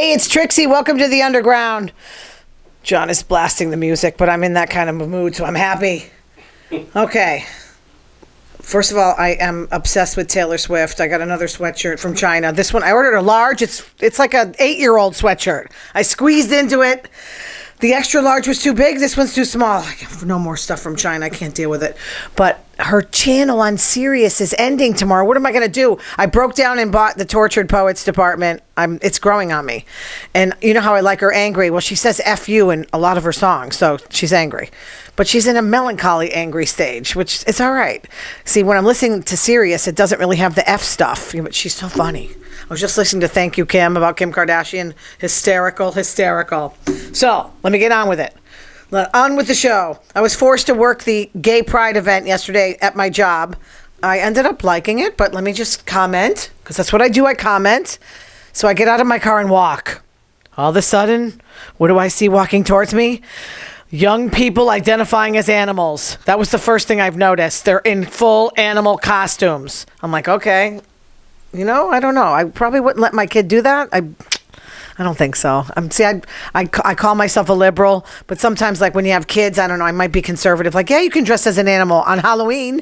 Hey, it's Trixie. Welcome to the Underground. John is blasting the music, but I'm in that kind of mood, so I'm happy. Okay. First of all, I am obsessed with Taylor Swift. I got another sweatshirt from China. This one, I ordered a large. It's like an 8-year-old sweatshirt. I squeezed into it. The extra large was too big. This one's too small. I have no more stuff from China. I can't deal with it. But her channel on Sirius is ending tomorrow. What am I going to do? I broke down and bought the Tortured Poets department. It's growing on me. And you know how I like her angry. Well, she says F you in a lot of her songs, so she's angry. But she's in a melancholy angry stage, which it's all right. See, when I'm listening to Sirius, it doesn't really have the F stuff. But she's so funny. I was just listening to Thank You, Kim, about Kim Kardashian. Hysterical. So, let me get on with it. On with the show. I was forced to work the gay pride event yesterday at my job. I ended up liking it, but let me just comment, because that's what I do. I comment. So I get out of my car and walk. All of a sudden, what do I see walking towards me? Young people identifying as animals. That was the first thing I've noticed. They're in full animal costumes. I'm like, okay. I don't know. I probably wouldn't let my kid do that. I don't think so. I call myself a liberal, but sometimes, like, when you have kids, I don't know, I might be conservative. Like, yeah, you can dress as an animal on Halloween.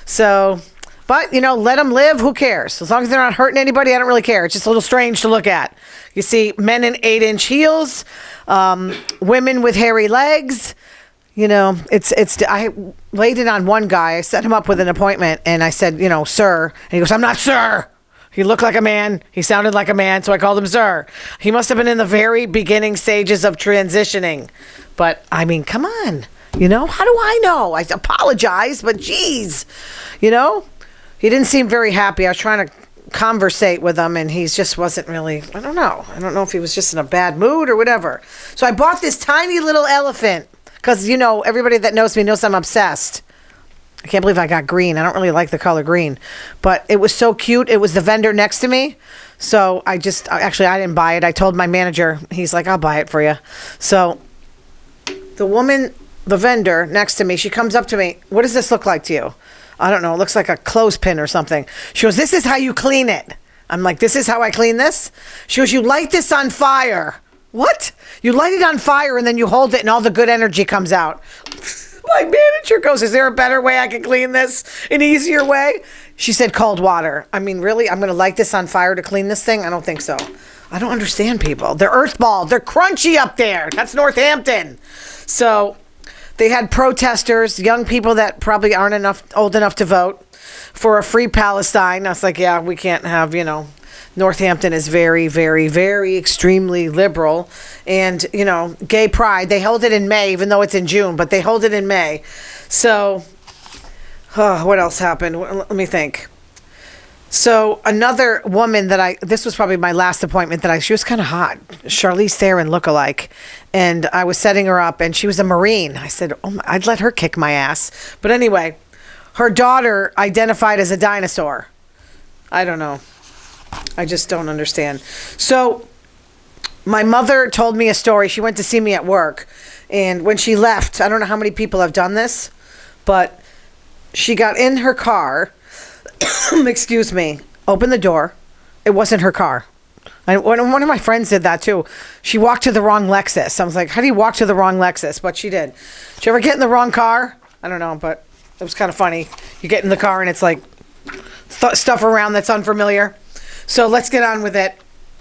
So, but, let them live. Who cares? As long as they're not hurting anybody, I don't really care. It's just a little strange to look at. You see men in 8-inch heels, women with hairy legs. I laid it on one guy. I set him up with an appointment, and I said, sir. And he goes, I'm not sir. He looked like a man. He sounded like a man, so I called him sir. He must have been in the very beginning stages of transitioning. But, I mean, come on. How do I know? I apologize, but geez. He didn't seem very happy. I was trying to conversate with him, and he just wasn't really, I don't know. I don't know if he was just in a bad mood or whatever. So I bought this tiny little elephant because, everybody that knows me knows I'm obsessed. I can't believe I got green. I don't really like the color green, but it was so cute. It was the vendor next to me. So I didn't buy it. I told my manager, he's like, I'll buy it for you. So the vendor next to me, she comes up to me. What does this look like to you? I don't know. It looks like a clothespin or something. She goes, this is how you clean it. I'm like, this is how I clean this? She goes, you light this on fire. What? You light it on fire and then you hold it and all the good energy comes out. My manager goes, is there a better way I can clean this? An easier way? She said cold water. I mean, really? I'm going to light this on fire to clean this thing? I don't think so. I don't understand people. They're earthball. They're crunchy up there. That's Northampton. So they had protesters, young people that probably aren't old enough to vote for a free Palestine. I was like, yeah, we can't have, Northampton is very, very, very extremely liberal. And, gay pride, they hold it in May, even though it's in June, but they hold it in May. So, what else happened? Let me think. So, another woman this was probably my last appointment she was kind of hot. Charlize Theron lookalike. And I was setting her up, and she was a Marine. I said, I'd let her kick my ass. But anyway, her daughter identified as a dinosaur. I don't know. I just don't understand. So my mother told me a story. She went to see me at work. And when she left, I don't know how many people have done this, but she got in her car, excuse me, opened the door. It wasn't her car. And one of my friends did that too. She walked to the wrong Lexus. I was like, how do you walk to the wrong Lexus? But she did. Did you ever get in the wrong car? I don't know, but it was kind of funny. You get in the car and it's like stuff around that's unfamiliar. So let's get on with it.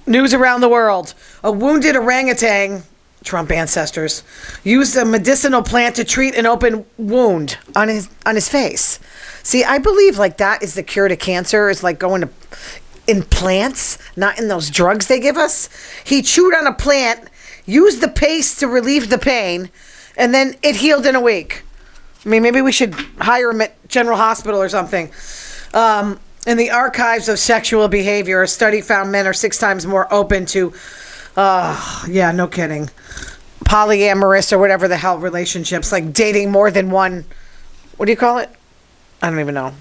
News around the world. A wounded orangutan, Trump ancestors, used a medicinal plant to treat an open wound on his face. See, I believe like that is the cure to cancer, is like going in plants, not in those drugs they give us. He chewed on a plant, used the paste to relieve the pain, and then it healed in a week. I mean, maybe we should hire him at General Hospital or something. In the archives of sexual behavior, a study found men are 6 times more open to, no kidding, polyamorous or whatever the hell relationships, like dating more than one, what do you call it? I don't even know.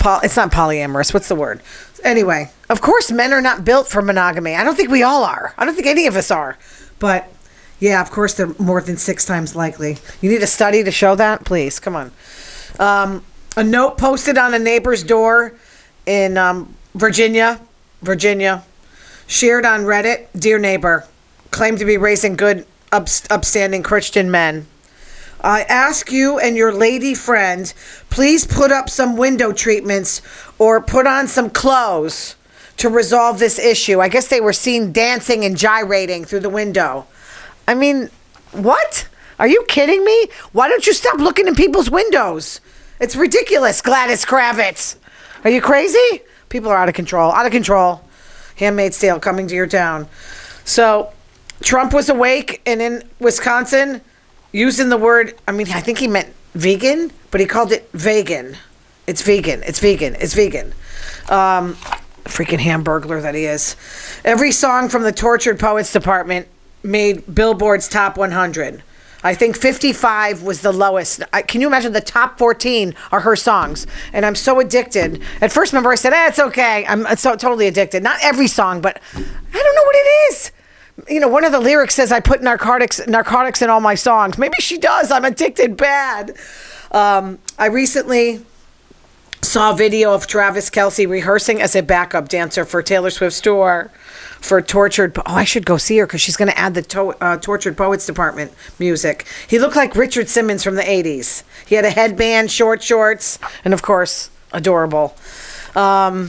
It's not polyamorous. What's the word? Anyway, of course, men are not built for monogamy. I don't think we all are. I don't think any of us are. But, yeah, of course, they're more than 6 times likely. You need a study to show that? Please, come on. A note posted on a neighbor's door in Virginia, shared on Reddit. Dear neighbor, claim to be raising good, upstanding Christian men. I ask you and your lady friend, please put up some window treatments or put on some clothes to resolve this issue. I guess they were seen dancing and gyrating through the window. I mean, what? Are you kidding me? Why don't you stop looking in people's windows? It's ridiculous, Gladys Kravitz. Are you crazy? People are out of control. Out of control. Handmaid's Tale coming to your town. So, Trump was awake and in Wisconsin using the word, I mean, I think he meant vegan, but he called it vegan. It's vegan. It's vegan. It's vegan. Freaking hamburglar that he is. Every song from the Tortured Poets Department made Billboard's top 100. I think 55 was the lowest. Can you imagine the top 14 are her songs? And I'm so addicted. At first, remember, I said, it's okay. I'm so totally addicted. Not every song, but I don't know what it is. You know, one of the lyrics says I put narcotics in all my songs. Maybe she does. I'm addicted bad. I recently saw a video of Travis Kelce rehearsing as a backup dancer for Taylor Swift's tour for Tortured. Oh, I should go see her because she's going to add the Tortured Poets Department music. He looked like Richard Simmons from the 80s. He had a headband, short shorts, and of course, adorable. There's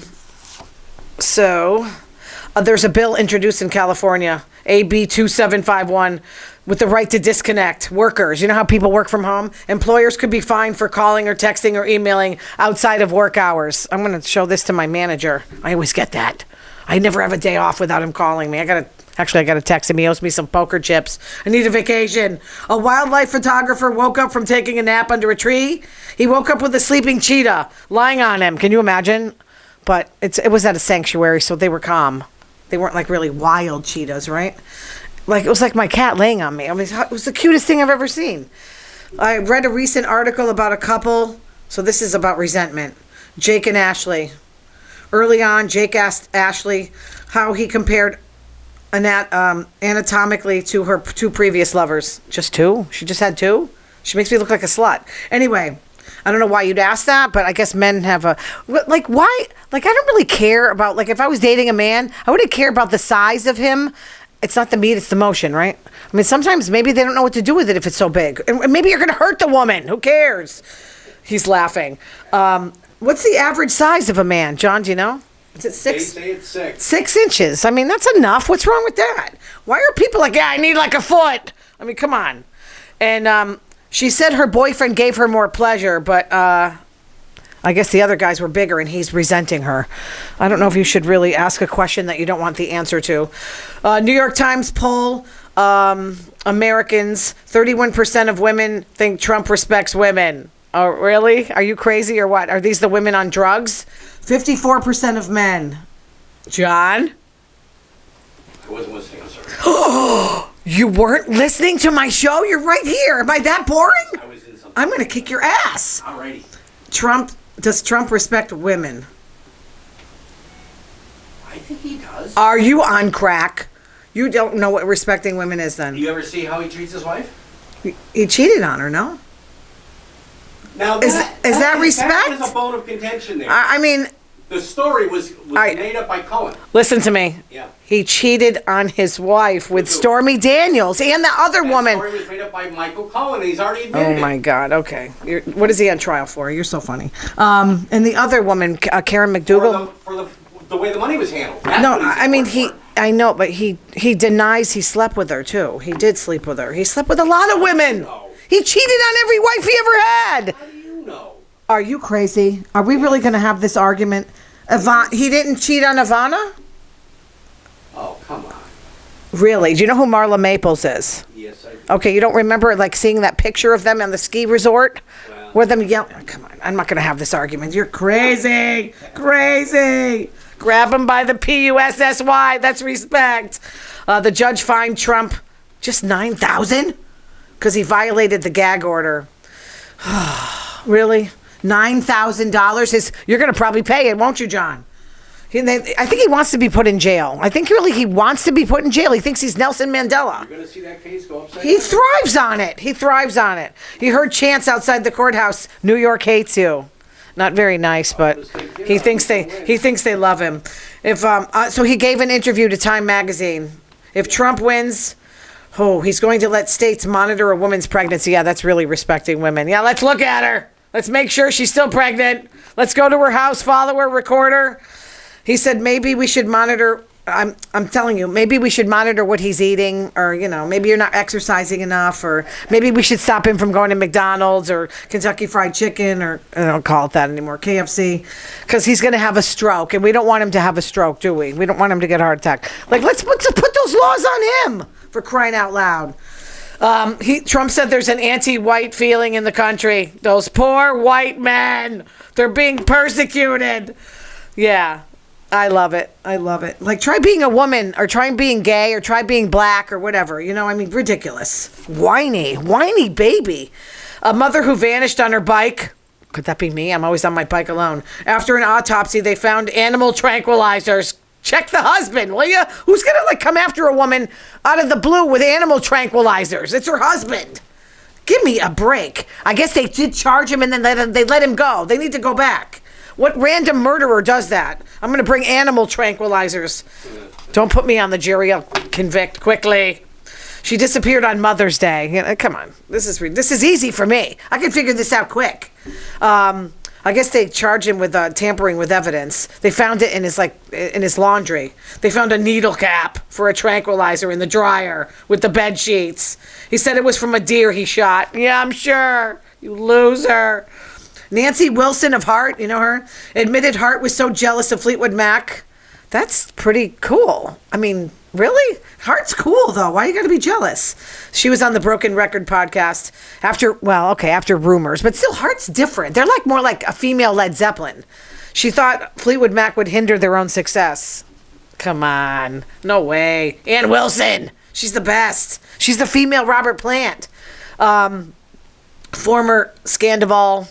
a bill introduced in California, AB 2751, with the right to disconnect workers. You know how people work from home? Employers could be fined for calling or texting or emailing outside of work hours. I'm going to show this to my manager. I always get that. I never have a day off without him calling me. I got to text him. He owes me some poker chips. I need a vacation. A wildlife photographer woke up from taking a nap under a tree. He woke up with a sleeping cheetah lying on him. Can you imagine? But it was at a sanctuary, so they were calm. They weren't like really wild cheetahs, right? Like, it was like my cat laying on me. I mean, it was the cutest thing I've ever seen. I read a recent article about a couple. So this is about resentment. Jake and Ashley. Early on, Jake asked Ashley how he compared anatomically to her two previous lovers. Just two? She just had two? She makes me look like a slut. Anyway, I don't know why you'd ask that, but I guess men have a... Like, why? Like, I don't really care about... Like, if I was dating a man, I wouldn't care about the size of him. It's not the meat, it's the motion, right? I mean, sometimes maybe they don't know what to do with it if it's so big. And maybe you're going to hurt the woman. Who cares? He's laughing. What's the average size of a man? John, do you know? Is it 6? They say it's 6. 6 inches. I mean, that's enough. What's wrong with that? Why are people like, I need like a foot? I mean, come on. And she said her boyfriend gave her more pleasure, but I guess the other guys were bigger and he's resenting her. I don't know if you should really ask a question that you don't want the answer to. New York Times poll, Americans, 31% of women think Trump respects women. Oh, really? Are you crazy or what? Are these the women on drugs? 54% of men. John? I wasn't listening, I'm sorry. You weren't listening to my show? You're right here. Am I that boring? I was in something. I'm going to kick your ass. Alrighty. Does Trump respect women? I think he does. Are you on crack? You don't know what respecting women is then. You ever see how he treats his wife? He cheated on her, no? Now Is that respect? That was a bone of contention there. I mean... The story was made up by Cohen. Listen to me. Yeah. He cheated on his wife with Stormy Daniels and the other woman. The story was made up by Michael Cohen, and he's already admitted it. Oh, my God. Okay. What is he on trial for? You're so funny. And the other woman, Karen McDougal. For the way the money was handled. No, I mean, I know, but he denies he slept with her, too. He did sleep with her. He slept with a lot of women. He cheated on every wife he ever had. How do you know? Are you crazy? Are we really going to have this argument? He didn't cheat on Ivana? Oh, come on. Really? Do you know who Marla Maples is? Yes, I do. Okay, you don't remember like seeing that picture of them on the ski resort? Well, where them yelling? Oh, come on, I'm not going to have this argument. You're crazy. Crazy. Grab him by the P-U-S-S-Y. That's respect. The judge fined Trump just $9,000 because he violated the gag order. Really? $9,000? You're going to probably pay it, won't you, John? I think he wants to be put in jail. I think really he wants to be put in jail. He thinks he's Nelson Mandela. You're going to see that case go upside He down? thrives on it. He thrives on it. He heard chants outside the courthouse. New York hates you. Not very nice, but he thinks they love him. So he gave an interview to Time magazine. If Trump wins, he's going to let states monitor a woman's pregnancy. Yeah, that's really respecting women. Yeah, let's look at her. Let's make sure she's still pregnant. Let's go to her house, follow her, record her. He said maybe we should monitor. I'm telling you, maybe we should monitor what he's eating, or, maybe you're not exercising enough, or maybe we should stop him from going to McDonald's or Kentucky Fried Chicken, or I don't call it that anymore, KFC, because he's going to have a stroke, and we don't want him to have a stroke, do we? We don't want him to get a heart attack. Like, let's put those laws on him, for crying out loud. Trump said there's an anti-white feeling in the country. Those poor white men, they're being persecuted. Yeah. I love it. I love it. Like, try being a woman, or try being gay, or try being black, or whatever. Ridiculous. Whiny baby. A mother who vanished on her bike. Could that be me? I'm always on my bike alone. After an autopsy, they found animal tranquilizers. Check the husband, will you? Who's going to, come after a woman out of the blue with animal tranquilizers? It's her husband. Give me a break. I guess they did charge him, and then they let him go. They need to go back. What random murderer does that? I'm going to bring animal tranquilizers. Don't put me on the jury. I'll convict quickly. She disappeared on Mother's Day. Come on. This is easy for me. I can figure this out quick. I guess they charge him with tampering with evidence. They found it in his laundry. They found a needle cap for a tranquilizer in the dryer with the bed sheets. He said it was from a deer he shot. Yeah, I'm sure. You loser. Nancy Wilson of Heart, you know her, admitted Hart was so jealous of Fleetwood Mac. That's pretty cool. I mean, really? Hart's cool, though. Why you got to be jealous? She was on the Broken Record podcast after Rumors, but still, Hart's different. They're more like a female Led Zeppelin. She thought Fleetwood Mac would hinder their own success. Come on. No way. Ann Wilson. She's the best. She's the female Robert Plant. Former Scandival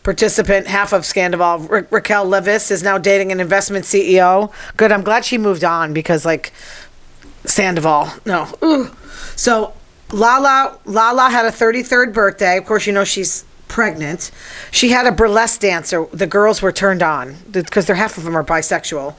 participant, half of Scandival, Raquel Levis, is now dating an investment CEO. Good. I'm glad she moved on, because Sandoval. No. Ooh. So Lala had a 33rd birthday. Of course, she's pregnant. She had a burlesque dancer. The girls were turned on because half of them are bisexual.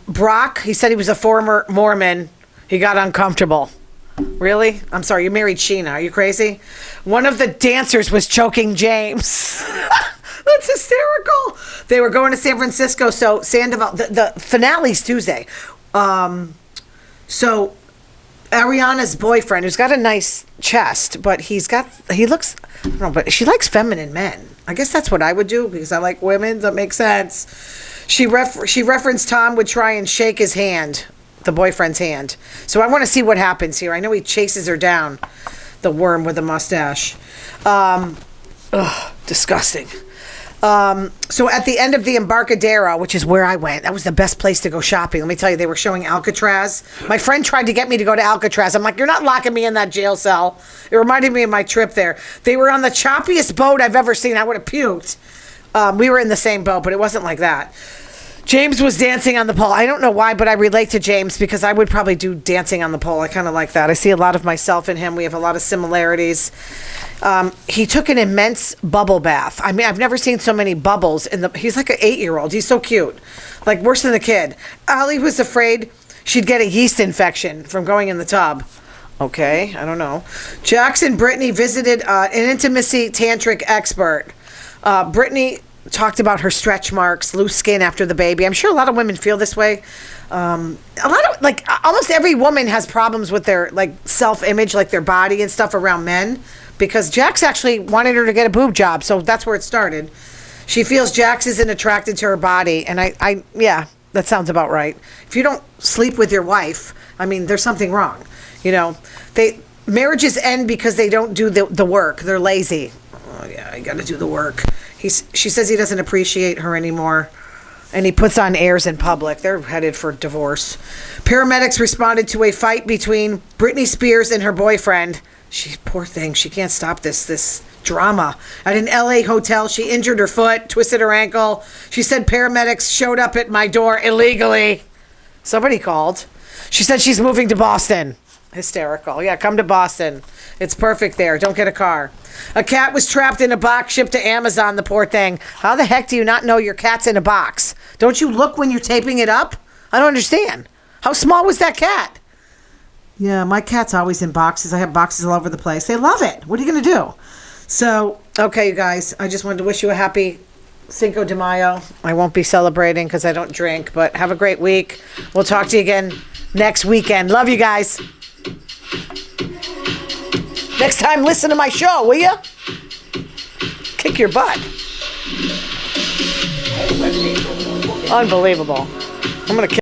Brock, he said he was a former Mormon. He got uncomfortable. Really? I'm sorry, you married Sheena. Are you crazy? One of the dancers was choking James. That's hysterical. They were going to San Francisco, so Sandoval, the finale's Tuesday. So Ariana's boyfriend, who's got a nice chest, but he looks, I don't know, but she likes feminine men. I guess that's what I would do, because I like women. That makes sense. She referenced Tom would try and shake his hand, the boyfriend's hand. So I want to see what happens here. I know he chases her down, the worm with a mustache. Disgusting. So at the end of the Embarcadero, which is where I went, that was the best place to go shopping. Let me tell you, they were showing Alcatraz. My friend tried to get me to go to Alcatraz. I'm like, you're not locking me in that jail cell. It reminded me of my trip there. They were on the choppiest boat I've ever seen. I would have puked. We were in the same boat, but it wasn't like that. James was dancing on the pole. I don't know why, but I relate to James because I would probably do dancing on the pole. I kind of like that. I see a lot of myself in him. We have a lot of similarities. He took an immense bubble bath. I mean, I've never seen so many bubbles. He's like an 8-year-old. He's so cute. Like worse than a kid. Ali was afraid she'd get a yeast infection from going in the tub. Okay, I don't know. Jackson Brittany visited an intimacy tantric expert. Brittany talked about her stretch marks, loose skin after the baby. I'm sure a lot of women feel this way. Almost every woman has problems with their self-image, like their body and stuff around men, because Jax actually wanted her to get a boob job, so that's where it started. She feels Jax isn't attracted to her body, and I that sounds about right. If you don't sleep with your wife, I mean, there's something wrong. Marriages end because they don't do the work. They're lazy. Oh yeah, I got to do the work. She says he doesn't appreciate her anymore, and he puts on airs in public. They're headed for divorce. Paramedics responded to a fight between Britney Spears and her boyfriend. Poor thing, she can't stop this drama. At an LA hotel, she injured her foot, twisted her ankle. She said paramedics showed up at my door illegally. Somebody called. She said she's moving to Boston. Hysterical. Yeah, come to Boston. It's perfect there. Don't get a car. A cat was trapped in a box shipped to Amazon, the poor thing. How the heck do you not know your cat's in a box? Don't you look when you're taping it up? I don't understand. How small was that cat? Yeah, my cat's always in boxes. I have boxes all over the place. They love it. What are you going to do? So, okay, you guys, I just wanted to wish you a happy Cinco de Mayo. I won't be celebrating because I don't drink, but have a great week. We'll talk to you again next weekend. Love you guys. Next time, listen to my show, will you? Kick your butt. Unbelievable. I'm going to